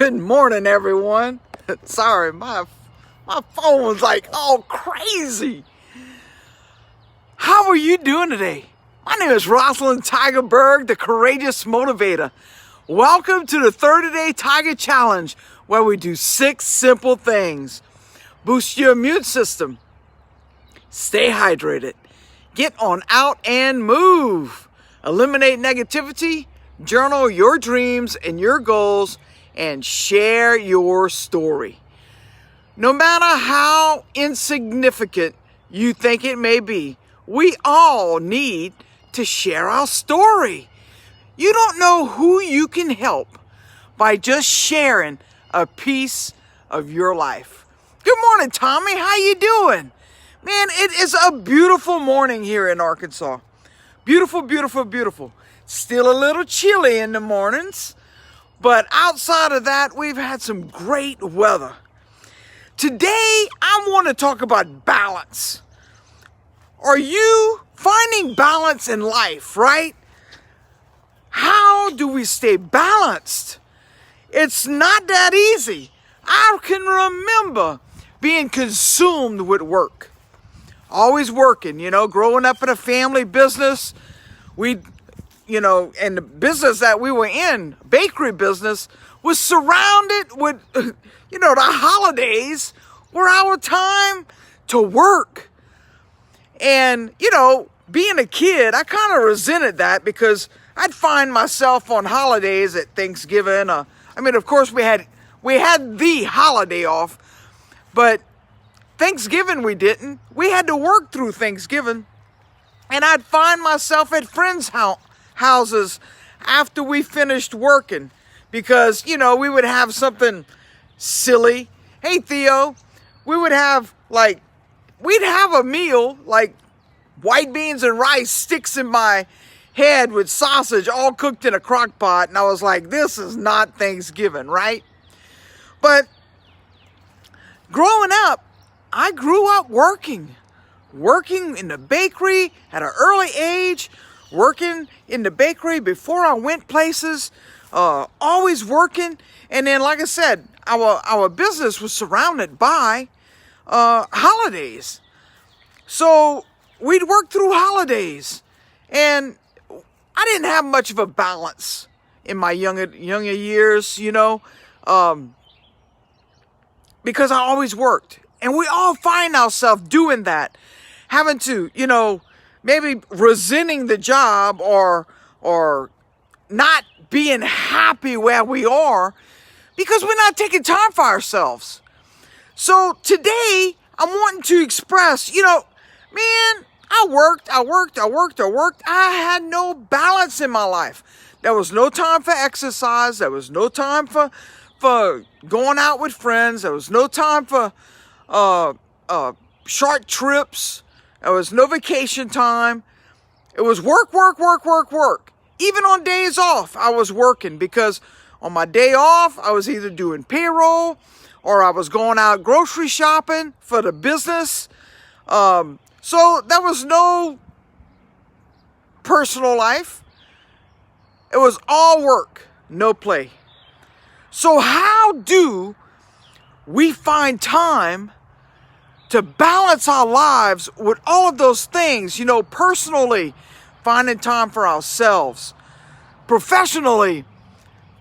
Good morning, everyone. Sorry, my phone was like all crazy. How are you doing today? My name is Rosalind Tiger Berg, the Courageous Motivator. Welcome to the 30-Day Tiger Challenge, where we do 6 simple things. Boost your immune system. Stay hydrated. Get on out and move. Eliminate negativity. Journal your dreams and your goals, and share your story. No matter how insignificant you think it may be, we all need to share our story. You don't know who you can help by just sharing a piece of your life. Good morning, Tommy. How you doing? Man, it is a beautiful morning here in Arkansas. Beautiful, beautiful, beautiful. Still a little chilly in the mornings, but outside of that, we've had some great weather. Today, I want to talk about balance. Are you finding balance in life, right? How do we stay balanced? It's not that easy. I can remember being consumed with work. Always working, growing up in a family business. And the business that we were in, bakery business, was surrounded with, the holidays were our time to work. And, being a kid, I kind of resented that because I'd find myself on holidays at Thanksgiving. Of course, we had the holiday off, but Thanksgiving we didn't. We had to work through Thanksgiving. And I'd find myself at friends' houses after we finished working because, we would have something silly. Hey, Theo, we'd have a meal like white beans and rice, sticks in my head with sausage all cooked in a crock pot. And I was like, this is not Thanksgiving, right? But growing up, I grew up working in the bakery at an early age, working in the bakery before I went places, always working. And then, like I said, our business was surrounded by holidays. So we'd work through holidays. And I didn't have much of a balance in my younger years, because I always worked. And we all find ourselves doing that, having to, maybe resenting the job or not being happy where we are because we're not taking time for ourselves. So today, I'm wanting to express, man, I worked. I had no balance in my life. There was no time for exercise. There was no time for going out with friends. There was no time for short trips. There was no vacation time. It was work. Even on days off, I was working because on my day off, I was either doing payroll or I was going out grocery shopping for the business. So there was no personal life. It was all work, no play. So how do we find time to balance our lives with all of those things, personally, finding time for ourselves, professionally,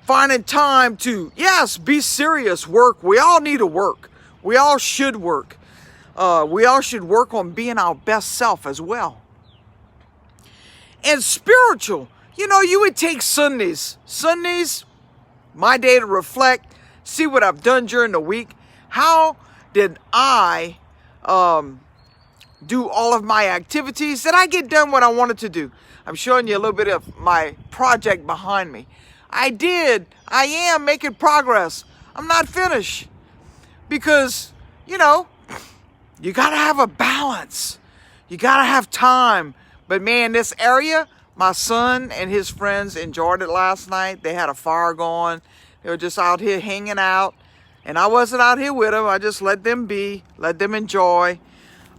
finding time to, yes, be serious, work. We all need to work. We all should work. We all should work on being our best self as well. And spiritual, you would take Sundays, my day to reflect, see what I've done during the week. How did I do all of my activities? Did I get done what I wanted to do? I'm showing you a little bit of my project behind me. I am making progress. I'm not finished because, you got to have a balance. You got to have time. But man, this area, my son and his friends enjoyed it last night. They had a fire going. They were just out here hanging out. And I wasn't out here with them. I just let them be, let them enjoy.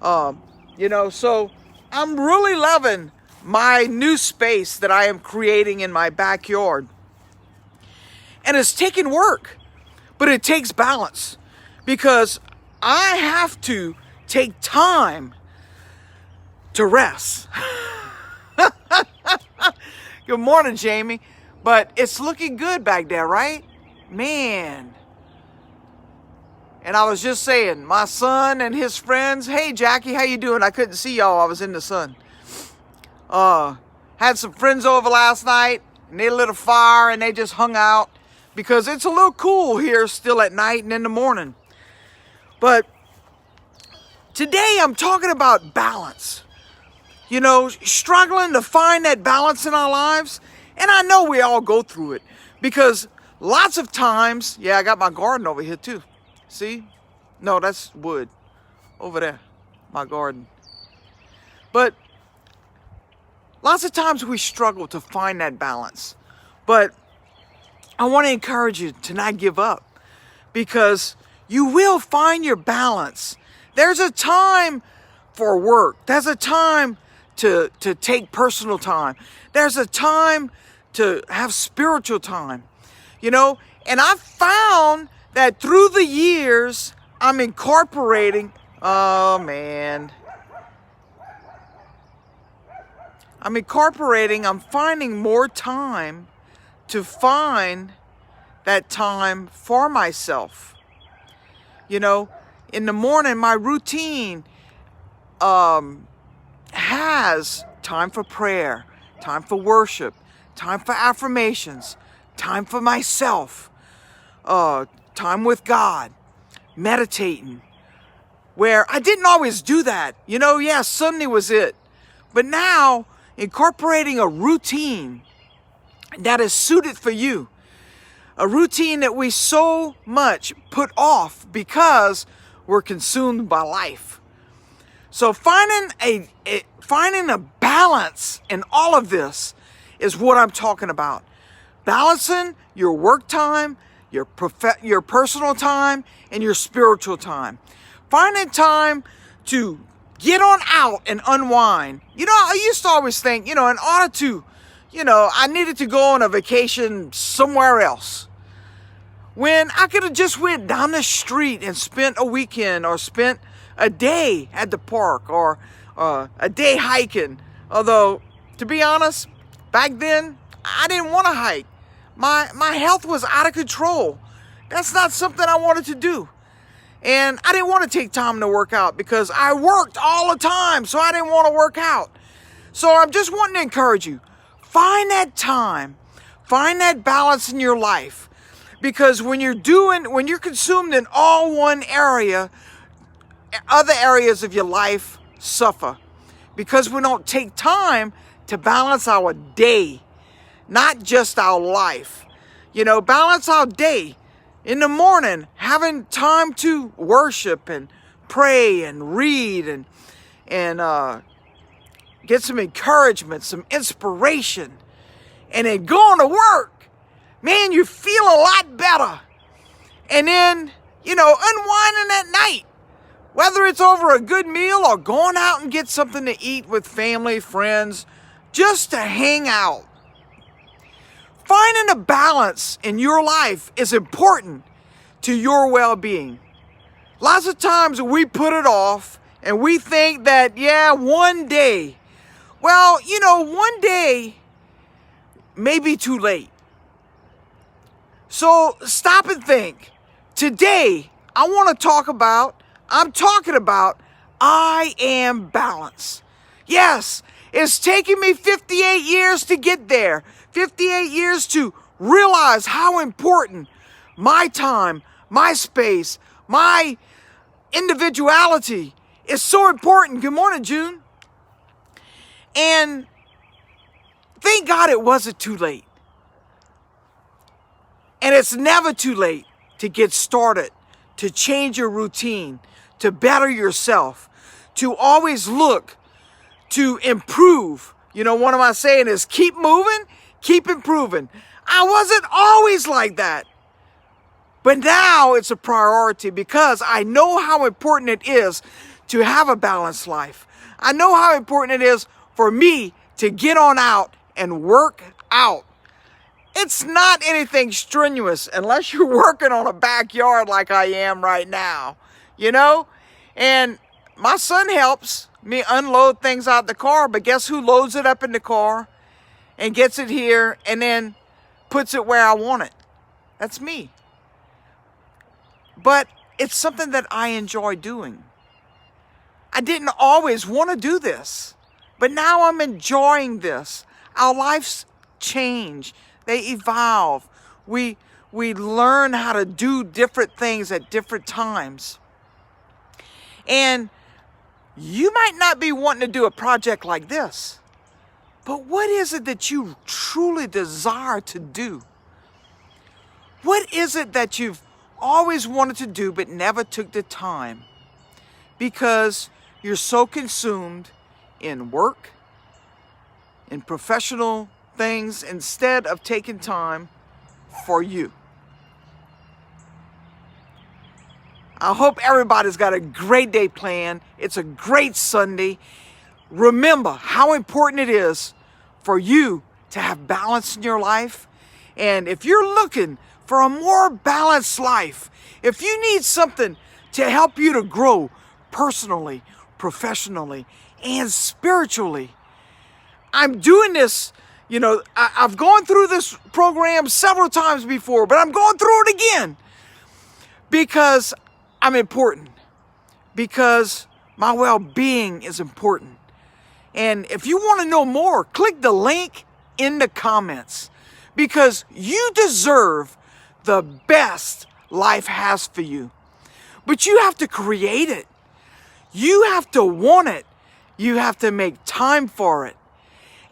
So I'm really loving my new space that I am creating in my backyard. And it's taken work. But it takes balance because I have to take time to rest. Good morning, Jamie. But it's looking good back there, right? Man. And I was just saying, my son and his friends, hey, Jackie, how you doing? I couldn't see y'all. I was in the sun. Had some friends over last night, and they lit a fire, and they just hung out because it's a little cool here still at night and in the morning. But today I'm talking about balance. You know, struggling to find that balance in our lives. And I know we all go through it because lots of times, yeah, I got my garden over here too. See? No, that's wood over there, my garden. But lots of times we struggle to find that balance. But I want to encourage you to not give up because you will find your balance. There's a time for work. There's a time to take personal time. There's a time to have spiritual time, you know, and I've found that through the years, I'm incorporating, I'm finding more time to find that time for myself. You know, in the morning, my routine has time for prayer, time for worship, time for affirmations, time for myself, time with God, meditating, where I didn't always do that. You know, yeah, Sunday was it. But now, incorporating a routine that is suited for you, a routine that we so much put off because we're consumed by life. So finding a balance in all of this is what I'm talking about. Balancing your work time, your personal time, and your spiritual time. Finding time to get on out and unwind. You know, I used to always think, you know, in order to, you know, I needed to go on a vacation somewhere else. When I could have just went down the street and spent a weekend or spent a day at the park or a day hiking. Although, to be honest, back then, I didn't want to hike. My health was out of control. That's not something I wanted to do. And I didn't want to take time to work out because I worked all the time, so I didn't want to work out. So I'm just wanting to encourage you. Find that time. Find that balance in your life. Because when you're consumed in all one area, other areas of your life suffer. Because we don't take time to balance our day, not just our life. You know, balance our day. In the morning, having time to worship and pray and read and get some encouragement, some inspiration, and then going to work. Man, you feel a lot better. And then, you know, unwinding at night, whether it's over a good meal or going out and get something to eat with family, friends, just to hang out. Finding a balance in your life is important to your well-being. Lots of times we put it off and we think that, yeah, one day. Well, you know, one day may be too late. So stop and think. Today, I'm talking about I am balance. Yes, it's taken me 58 years to get there. 58 years to realize how important my time, my space, my individuality is so important. Good morning, June. And thank God it wasn't too late. And it's never too late to get started, to change your routine, to better yourself, to always look to improve. You know, one of my saying is keep moving, keep improving. I wasn't always like that. But now it's a priority because I know how important it is to have a balanced life. I know how important it is for me to get on out and work out. It's not anything strenuous unless you're working on a backyard like I am right now, you know? And my son helps me unload things out the car, but guess who loads it up in the car and gets it here and then puts it where I want it? That's me. But it's something that I enjoy doing. I didn't always want to do this, but now I'm enjoying this. Our lives change. They evolve. We learn how to do different things at different times. And you might not be wanting to do a project like this, but what is it that you truly desire to do? What is it that you've always wanted to do but never took the time because you're so consumed in work, in professional things, instead of taking time for you? I hope everybody's got a great day planned. It's a great Sunday. Remember how important it is for you to have balance in your life. And if you're looking for a more balanced life, if you need something to help you to grow personally, professionally, and spiritually, I'm doing this. You know, I've gone through this program several times before, but I'm going through it again because I'm important, because my well-being is important. And if you want to know more, click the link in the comments, because you deserve the best life has for you. But you have to create it. You have to want it. You have to make time for it.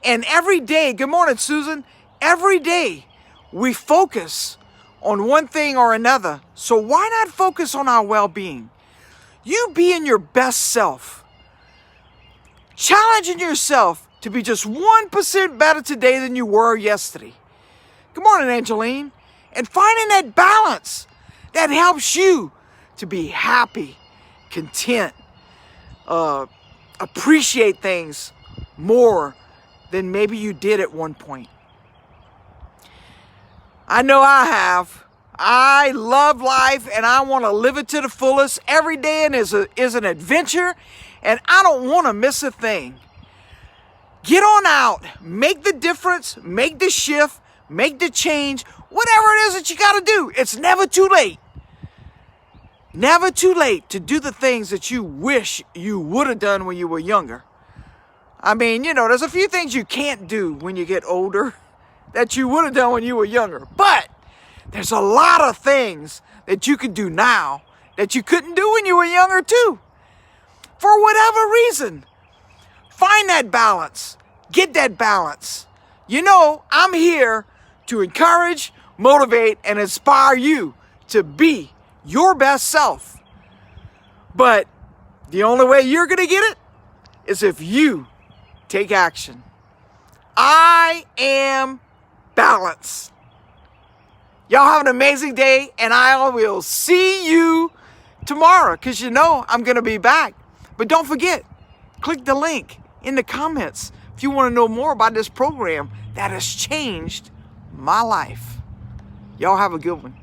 And every day, good morning, Susan, every day we focus on one thing or another. So why not focus on our well-being? You being your best self. Challenging yourself to be just 1% better today than you were yesterday. Good morning, Angeline. And finding that balance that helps you to be happy, content, appreciate things more than maybe you did at one point. I know I have. I love life and I want to live it to the fullest. Every day is an adventure and I don't want to miss a thing. Get on out. Make the difference. Make the shift. Make the change. Whatever it is that you got to do. It's never too late. Never too late to do the things that you wish you would have done when you were younger. I mean, you know, there's a few things you can't do when you get older that you would have done when you were younger. But there's a lot of things that you can do now that you couldn't do when you were younger too. For whatever reason, find that balance. Get that balance. You know, I'm here to encourage, motivate, and inspire you to be your best self. But the only way you're going to get it is if you take action. I am balanced. Y'all have an amazing day, and I will see you tomorrow, because you know I'm going to be back. But don't forget, click the link in the comments if you want to know more about this program that has changed my life. Y'all have a good one.